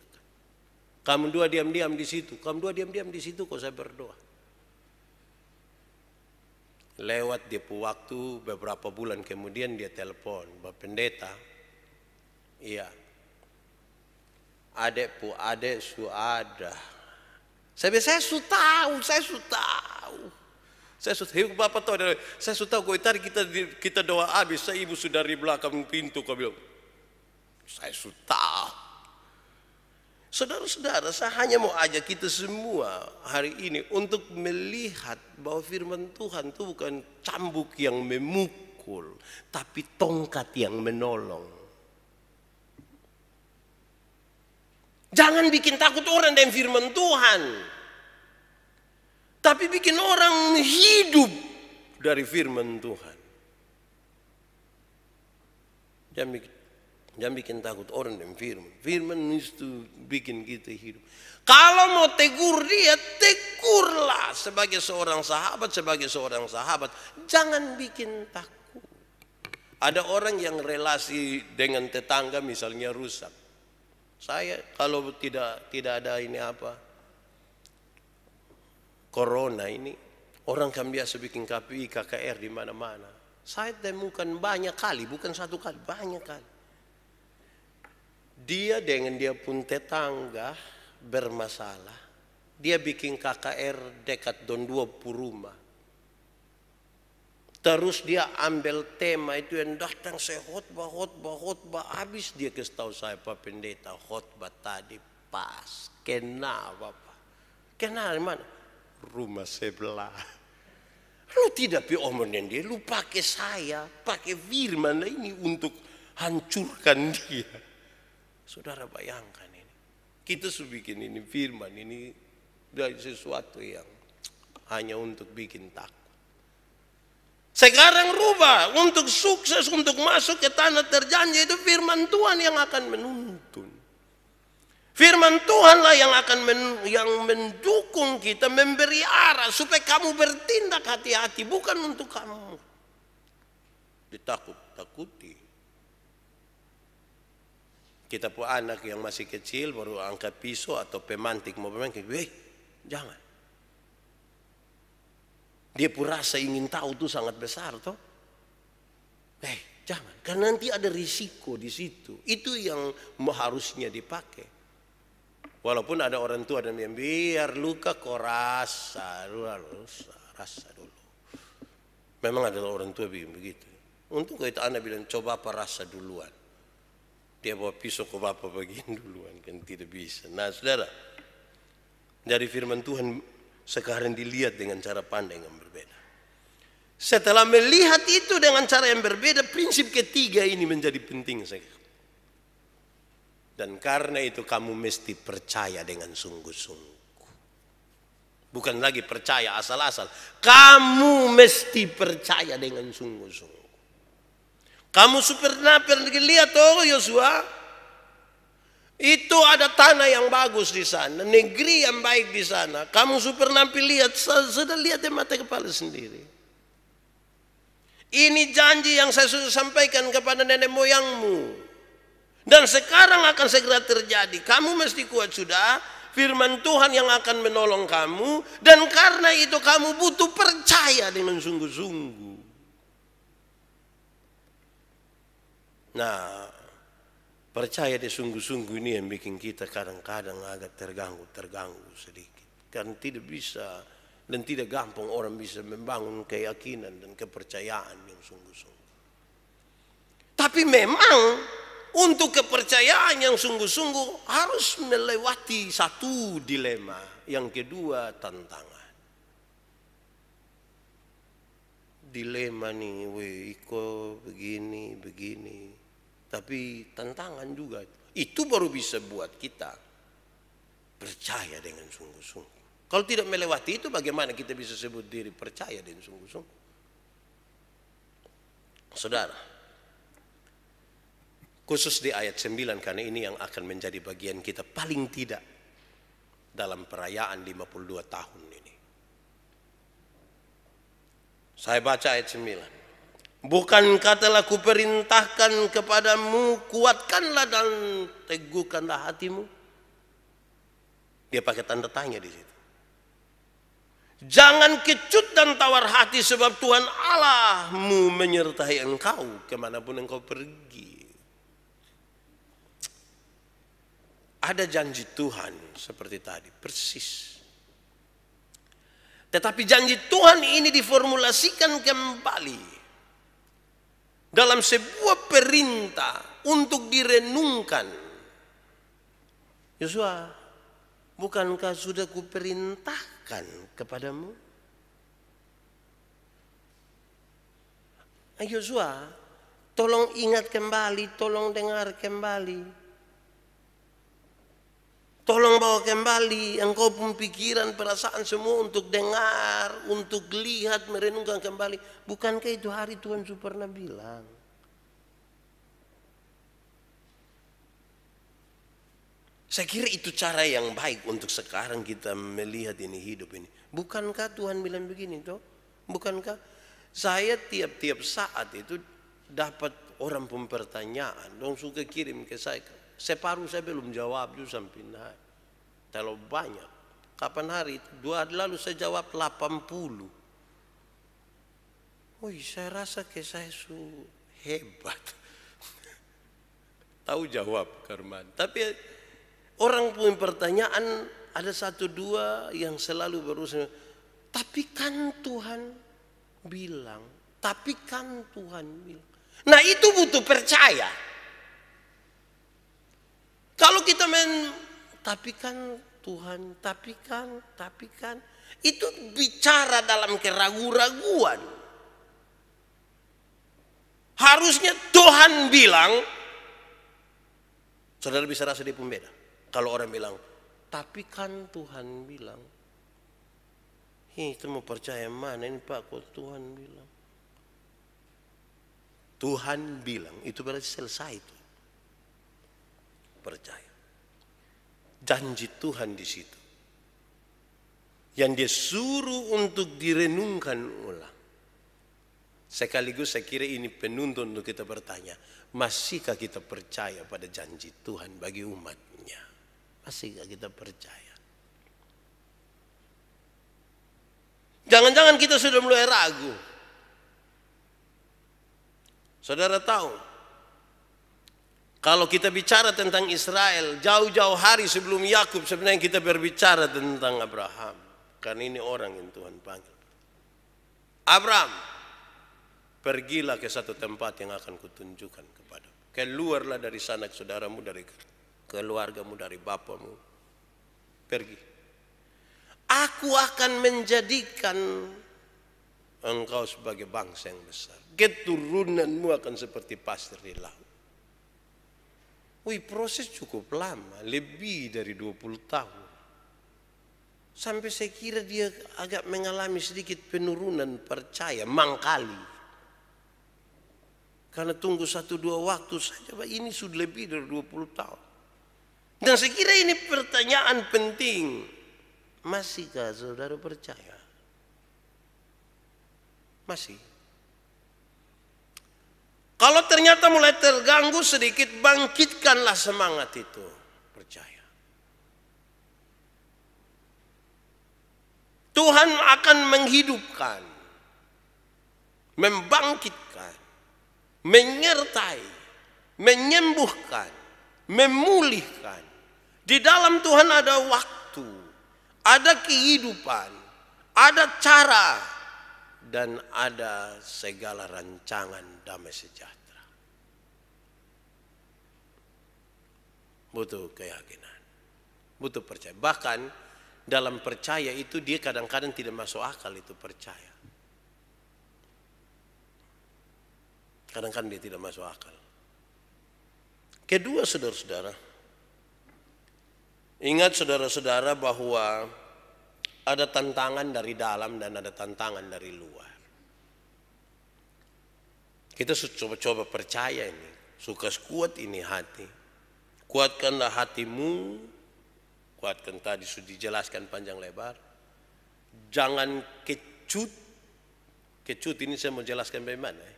Speaker 1: Kamu 2 diam-diam di situ. Kamu 2 diam-diam di situ kok saya berdoa. Lewat dia waktu beberapa bulan kemudian dia telepon, Bapak Pendeta. Iya. Adekku, adek su ada. Saya su tahu. Saya sudah tahu, Bapak tahu. Saya sudah tahu, tadi kita doa habis, saya ibu sudah di belakang pintu, kau bilang, saya sudah tahu. Saudara-saudara, saya hanya mau ajak kita semua hari ini untuk melihat bahwa firman Tuhan itu bukan cambuk yang memukul, tapi tongkat yang menolong. Jangan bikin takut orang dengan firman Tuhan, tapi bikin orang hidup dari firman Tuhan. Jangan bikin takut orang dengan firman. Firman itu bikin kita hidup. Kalau mau tegur dia, tegurlah sebagai seorang sahabat. Jangan bikin takut. Ada orang yang relasi dengan tetangga misalnya rusak. Saya kalau tidak ada ini apa corona ini, orang kan biasa bikin KPI, KKR di mana-mana. Saya temukan banyak kali, bukan 1 kali, banyak kali. Dia dengan dia pun tetangga bermasalah. Dia bikin KKR dekat don 20 rumah. Terus dia ambil tema itu yang datang saya khotbah. Habis dia kasih tahu saya, Pak Pendeta, khotbah tadi pas. Kena Bapak. Kena di mana? Rumah sebelah. Lu tidak omongin dia, lu pakai saya, pakai firman ini untuk hancurkan dia. Saudara bayangkan ini. Kita sudah bikin ini firman ini dari sesuatu yang hanya untuk bikin takut. Sekarang rubah untuk sukses, untuk masuk ke tanah terjanji, itu firman Tuhan yang akan menuntun. Firman Tuhanlah yang akan mendukung kita, memberi arah supaya kamu bertindak hati-hati, bukan untuk kamu ditakut-takuti. Kita pun anak yang masih kecil baru angkat pisau atau pemantik mau pemantik, jangan. Dia pun rasa ingin tahu itu sangat besar toh. Jangan, karena nanti ada risiko di situ. Itu yang harusnya dipakai. Walaupun ada orang tua dan biar luka kau rasa dulu. Memang ada orang tua begitu. Untuk itu anak bilang coba apa rasa duluan. Dia bawa pisau ke bapak bagian duluan, kan tidak bisa. Nah saudara, dari firman Tuhan sekarang dilihat dengan cara pandang yang berbeda. Setelah melihat itu dengan cara yang berbeda, prinsip ketiga ini menjadi penting sekali. Dan karena itu kamu mesti percaya dengan sungguh-sungguh. Bukan lagi percaya asal-asal. Kamu mesti percaya dengan sungguh-sungguh. Kamu pernah lihat Yosua? Itu ada tanah yang bagus di sana, negeri yang baik di sana. Kamu pernah lihat, sudah lihat di mata kepala sendiri. Ini janji yang saya sudah sampaikan kepada nenek moyangmu. Dan sekarang akan segera terjadi. Kamu mesti kuat sudah. Firman Tuhan yang akan menolong kamu. Dan karena itu kamu butuh percaya dengan sungguh-sungguh. Nah, percaya di sungguh-sungguh ini yang bikin kita kadang-kadang agak terganggu sedikit. Karena tidak bisa dan tidak gampang orang bisa membangun keyakinan dan kepercayaan yang sungguh-sungguh. Tapi memang untuk kepercayaan yang sungguh-sungguh harus melewati satu dilema. Yang kedua tantangan. Dilema nih, Iko begini. Tapi tantangan juga. Itu baru bisa buat kita percaya dengan sungguh-sungguh. Kalau tidak melewati itu bagaimana kita bisa sebut diri percaya dengan sungguh-sungguh? Saudara, khusus di ayat 9 karena ini yang akan menjadi bagian kita paling tidak dalam perayaan 52 tahun ini. Saya baca ayat 9. Bukankah telah kuperintahkan kepadamu, kuatkanlah dan teguhkanlah hatimu? Dia pakai tanda tanya di situ. Jangan kecut dan tawar hati sebab Tuhan Allahmu menyertai engkau kemanapun engkau pergi. Ada janji Tuhan seperti tadi, persis. Tetapi janji Tuhan ini diformulasikan kembali dalam sebuah perintah untuk direnungkan. Yosua, bukankah sudah kuperintahkan kepadamu? Yosua, tolong ingat kembali, tolong dengar kembali. Tolong bawa kembali engkau pun pikiran, perasaan semua untuk dengar, untuk lihat, merenungkan kembali. Bukankah itu hari Tuhan sudah pernah bilang? Saya kira itu cara yang baik untuk sekarang kita melihat ini hidup ini. Bukankah Tuhan bilang begini toh? Bukankah saya tiap-tiap saat itu dapat orang pertanyaan, dong suka kirim ke saya. Separuh saya belum jawab juga sampai nah. Terlalu banyak. Kapan hari itu? 2 hari lalu saya jawab 80. Wih, saya rasa ke saya hebat. Tahu jawab Karman. Tapi orang punya pertanyaan ada 1-2 yang selalu berusaha. Tapi kan Tuhan bilang. Tapi kan Tuhan bilang. Nah itu butuh percaya. Kalau kita tapi kan Tuhan, tapi kan, itu bicara dalam keraguan-raguan. Harusnya Tuhan bilang, saudara bisa rasa dia pembeda. Kalau orang bilang, tapi kan Tuhan bilang, itu mau percaya mana ini Pak, kok Tuhan bilang. Tuhan bilang, itu berarti selesai itu. Percaya. Janji Tuhan di situ. Yang dia suruh untuk direnungkan ulang. Sekaligus saya kira ini penuntun untuk kita bertanya. Masihkah kita percaya pada janji Tuhan bagi umatnya? Masihkah kita percaya? Jangan-jangan kita sudah mulai ragu. Saudara tahu, kalau kita bicara tentang Israel, jauh-jauh hari sebelum Yakub sebenarnya kita berbicara tentang Abraham. Karena ini orang yang Tuhan panggil. Abraham, pergilah ke satu tempat yang akan kutunjukkan kepadamu. Keluarlah dari sanak saudaramu, dari keluargamu, dari bapamu. Pergi. Aku akan menjadikan engkau sebagai bangsa yang besar. Keturunanmu akan seperti pasir di laut. Wih, proses cukup lama, lebih dari 20 tahun. Sampai saya kira dia agak mengalami sedikit penurunan percaya, mangkali. Karena tunggu 1-2 waktu saja, ini sudah lebih dari 20 tahun. Dan saya kira ini pertanyaan penting. Masihkah saudara percaya? Masih. Kalau ternyata mulai terganggu sedikit, bangkitkanlah semangat itu. Percaya. Tuhan akan menghidupkan, membangkitkan, menyertai, menyembuhkan, memulihkan. Di dalam Tuhan ada waktu, ada kehidupan, ada cara, dan ada segala rancangan damai sejahtera. Butuh keyakinan, butuh percaya. Bahkan dalam percaya itu dia kadang-kadang tidak masuk akal itu percaya. Kadang-kadang dia tidak masuk akal. Kedua, saudara-saudara, ingat saudara-saudara bahwa ada tantangan dari dalam dan ada tantangan dari luar. Kita coba-coba percaya ini. Suka kuat ini hati. Kuatkanlah hatimu. Kuatkan, tadi sudah dijelaskan panjang lebar. Jangan kecut. Kecut ini saya mau jelaskan bagaimana.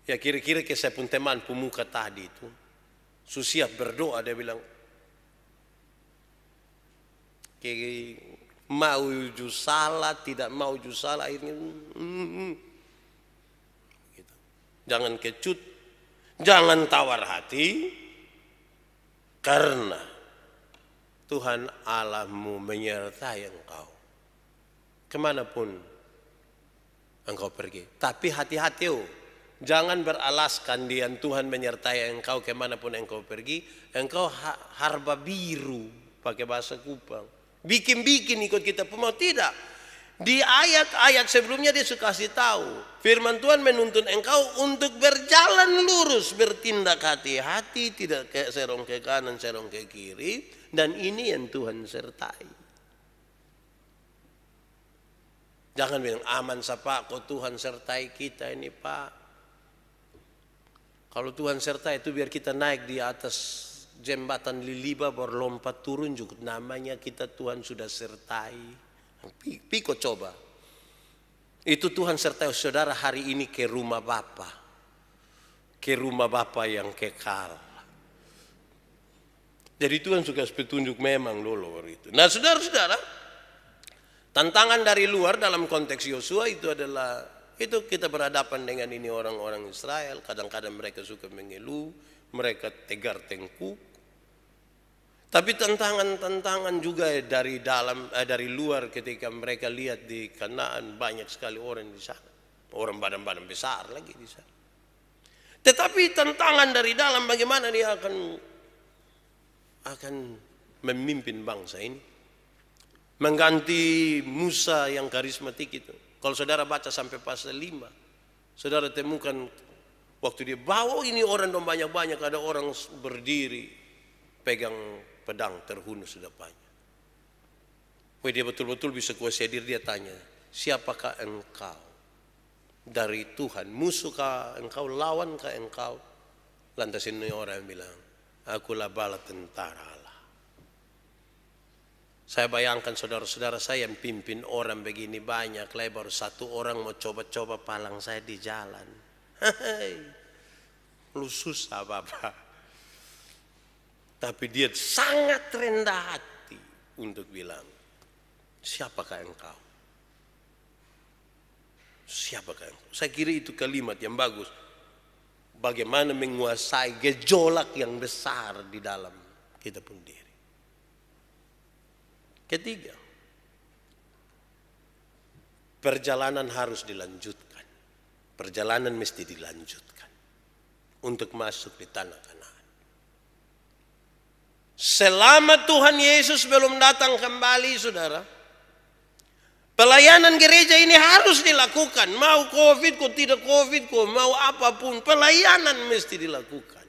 Speaker 1: Ya kira-kira ke saya pun teman pemuka tadi itu. Susiap berdoa, dia bilang, mau jus salah, tidak mau jus salah, akhirnya gitu. Jangan kecut, jangan tawar hati, karena Tuhan Allahmu menyertai engkau kemanapun engkau pergi. Tapi hati-hati, jangan beralaskan dia Tuhan menyertai engkau kemanapun engkau pergi, engkau harba biru, pakai bahasa Kupang. Bikin-bikin ikut kita mau, tidak. Di ayat-ayat sebelumnya dia suka kasih tahu, firman Tuhan menuntun engkau untuk berjalan lurus, bertindak hati-hati, tidak serong ke kanan, serong ke kiri, dan ini yang Tuhan sertai. Jangan bilang aman Pak, kok Tuhan sertai kita ini Pak. Kalau Tuhan sertai itu biar kita naik di atas jembatan Liliba berlompat turun juga, namanya kita Tuhan sudah sertai. Piko coba. Itu Tuhan sertai saudara hari ini ke rumah Bapa. Ke rumah Bapa yang kekal. Jadi Tuhan suka petunjuk memang dulu itu. Nah saudara-saudara, tantangan dari luar dalam konteks Yosua itu adalah, itu kita berhadapan dengan ini orang-orang Israel. Kadang-kadang mereka suka mengeluh, mereka tegar tengkuk. Tapi tantangan-tantangan juga dari dalam, dari luar ketika mereka lihat di Kanaan banyak sekali orang di sana, orang badan-badan besar lagi di sana. Tetapi tantangan dari dalam bagaimana dia akan memimpin bangsa ini, mengganti Musa yang karismatik itu. Kalau saudara baca sampai pasal 5, saudara temukan waktu dia bawa ini orang dong banyak-banyak, ada orang berdiri pegang pedang terhunus di depannya. Wih, dia betul-betul bisa kuasai diri. Dia tanya, siapakah engkau? Dari Tuhan, musuhkah engkau, lawankah engkau? Lantas ini orang bilang, akulah bala tentara Allah. Saya bayangkan saudara-saudara saya yang pimpin orang begini banyak, lebar satu orang mau coba-coba palang saya di jalan. Lu susah Bapak. Tapi dia sangat rendah hati untuk bilang, siapakah engkau? Siapakah engkau? Saya kira itu kalimat yang bagus. bagaimana menguasai gejolak yang besar di dalam kita pun diri. Ketiga, perjalanan harus dilanjutkan. Perjalanan mesti dilanjutkan untuk masuk di tanah Kanaan. Selama Tuhan Yesus belum datang kembali, saudara, pelayanan gereja ini harus dilakukan. Mau COVID kok tidak COVID kok, mau apapun, pelayanan mesti dilakukan.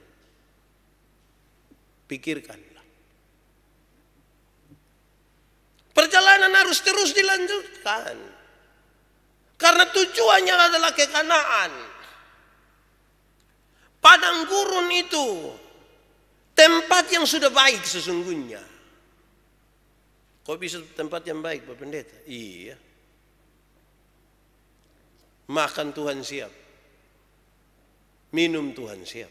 Speaker 1: Pikirkanlah. Perjalanan harus terus dilanjutkan. Karena tujuannya adalah ke Kanaan. Padang gurun itu tempat yang sudah baik sesungguhnya. Kok bisa tempat yang baik, Pak Pendeta? Iya. Makan Tuhan siap. Minum Tuhan siap.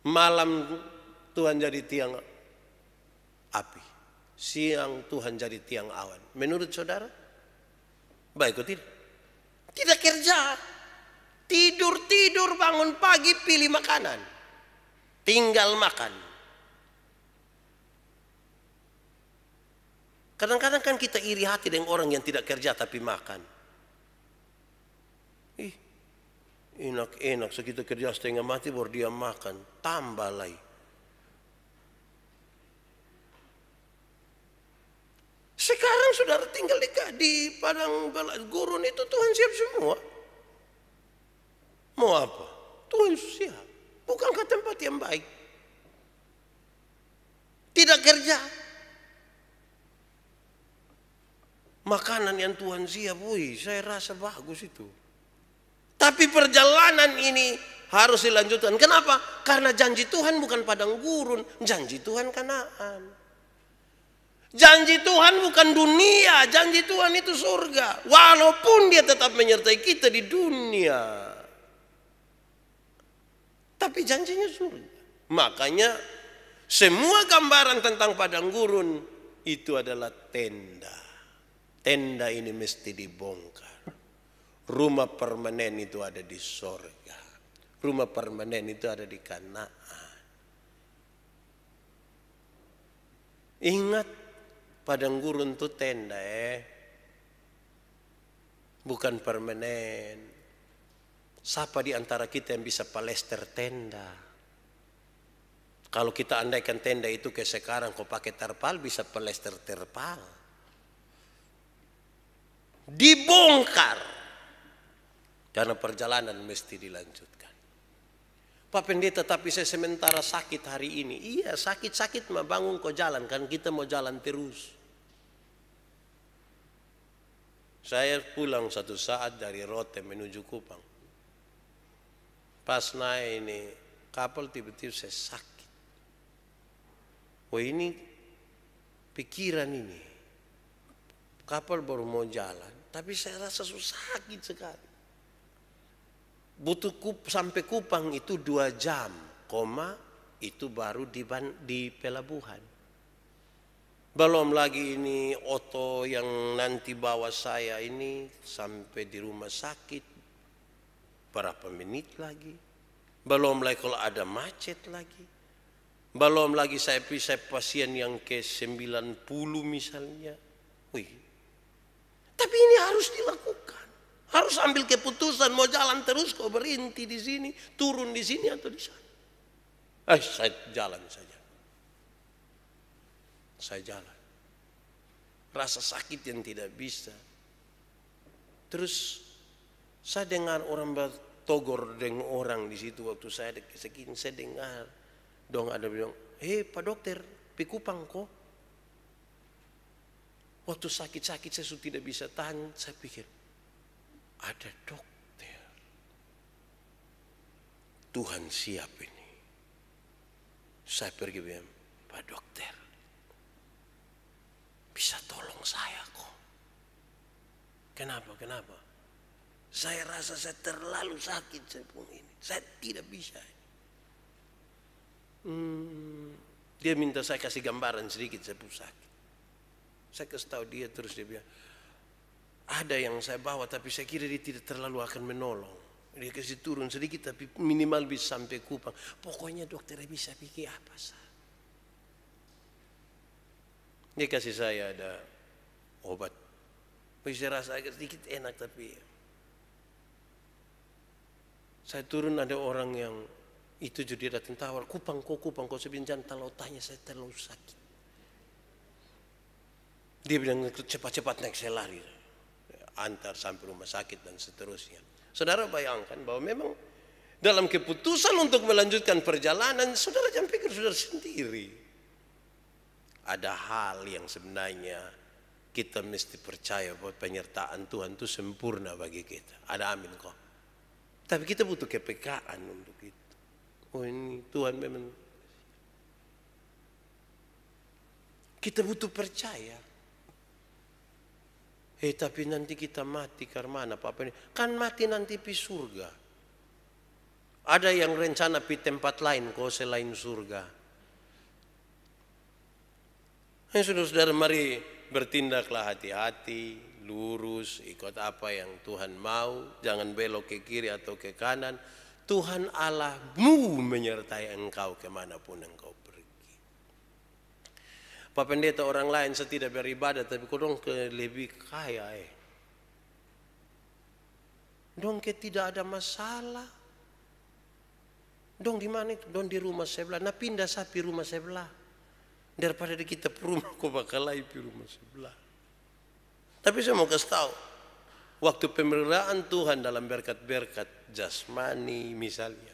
Speaker 1: Malam Tuhan jadi tiang api. Siang Tuhan jadi tiang awan. Menurut saudara? Baik atau tidak? Tidak kerja. Tidur, bangun pagi, pilih makanan. Tinggal makan. Kadang-kadang kan kita iri hati dengan orang yang tidak kerja tapi makan. Enak, sekitar kerja setengah mati baru dia makan. Tambah lagi. Sekarang saudara tinggal di padang gurun itu Tuhan siap semua. Mau apa? Tuhan siap. Bukankah tempat yang baik? Tidak kerja. Makanan yang Tuhan siap, saya rasa bagus itu. Tapi perjalanan ini harus dilanjutkan. Kenapa? Karena janji Tuhan bukan padang gurun, janji Tuhan Kanaan. Janji Tuhan bukan dunia, janji Tuhan itu surga. Walaupun dia tetap menyertai kita di dunia. Tapi janjinya surga. Makanya semua gambaran tentang padang gurun itu adalah tenda. Tenda ini mesti dibongkar. Rumah permanen itu ada di sorga. Rumah permanen itu ada di Kanaan. Ingat, padang gurun itu tenda bukan permanen. Siapa di antara kita yang bisa palester tenda? Kalau kita andaikan tenda itu ke sekarang kau pakai terpal, bisa palester terpal. Dibongkar. Karena perjalanan mesti dilanjutkan. Pak Pendeta, tapi saya sementara sakit hari ini. Iya, sakit-sakit mah bangun kau jalan, kan kita mau jalan terus. Saya pulang satu saat dari Rote menuju Kupang. Pas naik ini kapal tiba-tiba saya sakit. Ini pikiran ini. Kapal baru mau jalan, tapi saya rasa sakit sekali. Butuh sampai Kupang itu 2 jam, itu baru di pelabuhan. Belum lagi ini oto yang nanti bawa saya ini sampai di rumah sakit. Berapa menit lagi? Belum lagi kalau ada macet lagi. Belum lagi saya pasien yang ke 90 misalnya. Tapi ini harus dilakukan. Harus ambil keputusan mau jalan terus kok berhenti di sini, turun di sini atau di sana. Saya jalan saja. Saya jalan. Rasa sakit yang tidak bisa. Terus saya dengar orang bertogor dengan orang di situ waktu saya segini, saya dengar dong ada bilang, Pak dokter, pi Kupang kok. Waktu sakit-sakit saya sudah tidak bisa tahan, saya pikir ada dokter. Tuhan siap ini. Saya pergi bilang, Pak dokter, bisa tolong saya kok. Kenapa? Saya rasa saya terlalu sakit saya pun ini. Saya tidak bisa. Dia minta saya kasih gambaran sedikit saya pun sakit. Saya kasih tahu dia terus dia bilang, ada yang saya bawa tapi saya kira dia tidak terlalu akan menolong. Dia kasih turun sedikit tapi minimal bisa sampai Kupang. Pokoknya dokter bisa pikir apa sah. Dia kasih saya ada obat. Bisa rasa agak sedikit enak tapi saya turun ada orang yang itu jadi datang tawar. Kupang kok sebinjan kalau tanya saya terlalu sakit. Dia bilang cepat-cepat naik saya lari. Antar sampai rumah sakit dan seterusnya. Saudara bayangkan bahwa memang dalam keputusan untuk melanjutkan perjalanan, saudara jangan pikir saudara sendiri. Ada hal yang sebenarnya kita mesti percaya bahwa penyertaan Tuhan itu sempurna bagi kita. Ada amin kok. Tapi kita butuh kepekaan untuk itu. Oh ini Tuhan memang. Kita butuh percaya. Tapi nanti kita mati karena mana apa ini? Kan mati nanti pi surga. Ada yang rencana pi tempat lain kok selain surga. Saudara-saudara mari bertindaklah hati-hati, lurus, ikut apa yang Tuhan mau. Jangan belok ke kiri atau ke kanan. Tuhan Allahmu menyertai engkau kemanapun engkau pergi. Pak Pendeta orang lain saya tidak beribadah tapi kodong ke lebih kaya Dong ke tidak ada masalah. Dong di mana itu? Dong di rumah sebelah. Nah pindah sapi rumah sebelah. Daripada di kita rumah kok bakal lagi di rumah sebelah. Tapi saya mau kasih tahu. Waktu pemeliharaan Tuhan dalam berkat-berkat jasmani misalnya.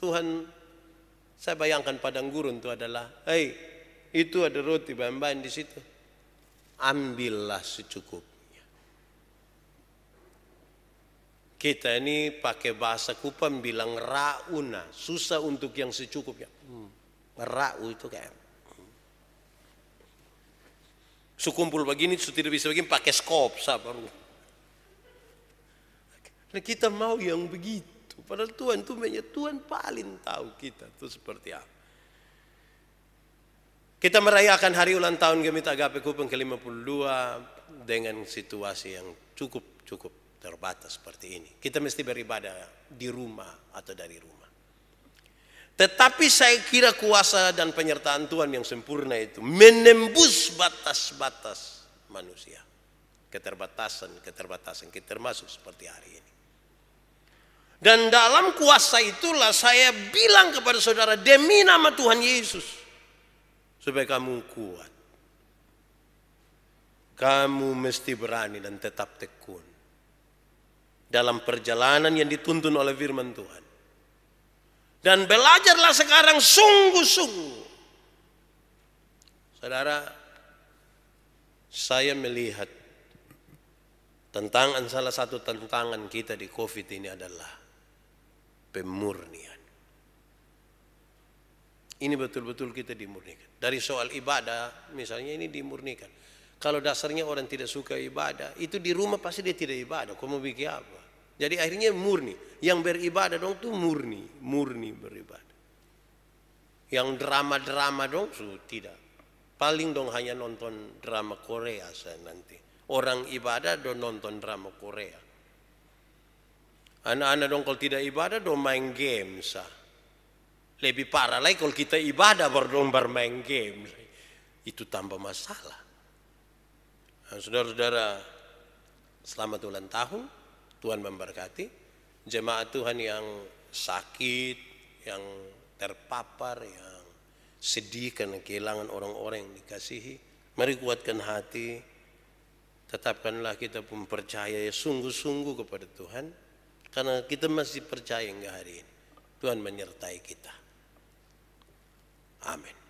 Speaker 1: Tuhan saya bayangkan padang gurun itu adalah itu ada roti bahan-bahan di situ. Ambillah secukupnya. Kita ini pakai bahasa Kupang bilang rauna, susah untuk yang secukupnya. Rau itu kayak sukumpul begini, tidak bisa begini pakai skop sabar. Nah, kita mau yang begitu. Padahal Tuhan paling tahu kita itu seperti apa. Kita merayakan hari ulang tahun Gemit Agape Kupang ke-52 dengan situasi yang cukup terbatas seperti ini. Kita mesti beribadah di rumah atau dari rumah. Tetapi saya kira kuasa dan penyertaan Tuhan yang sempurna itu menembus batas-batas manusia. Keterbatasan kita termasuk seperti hari ini. Dan dalam kuasa itulah saya bilang kepada saudara demi nama Tuhan Yesus. Supaya kamu kuat. Kamu mesti berani dan tetap tekun. Dalam perjalanan yang dituntun oleh firman Tuhan. Dan belajarlah sekarang sungguh-sungguh. Saudara, saya melihat salah satu tantangan kita di COVID ini adalah pemurnian. Ini betul-betul kita dimurnikan. Dari soal ibadah, misalnya ini dimurnikan. Kalau dasarnya orang tidak suka ibadah, itu di rumah pasti dia tidak ibadah. Kau mau bikin apa? Jadi akhirnya murni. Yang beribadah dong tuh murni beribadah. Yang drama-drama dong tidak. Paling dong hanya nonton drama Korea saya nanti. Orang ibadah dong nonton drama Korea. Anak-anak dong kalau tidak ibadah dong main game sah. Lebih parah lagi kalau kita ibadah baru bermain game. Itu tambah masalah. Nah, saudara-saudara, selamat ulang tahun. Tuhan memberkati. Jemaat Tuhan yang sakit, yang terpapar, yang sedih karena kehilangan orang-orang yang dikasihi. Mari kuatkan hati. Tetapkanlah kita pun percaya sungguh-sungguh kepada Tuhan. Karena kita masih percaya hingga hari ini. Tuhan menyertai kita. Amin.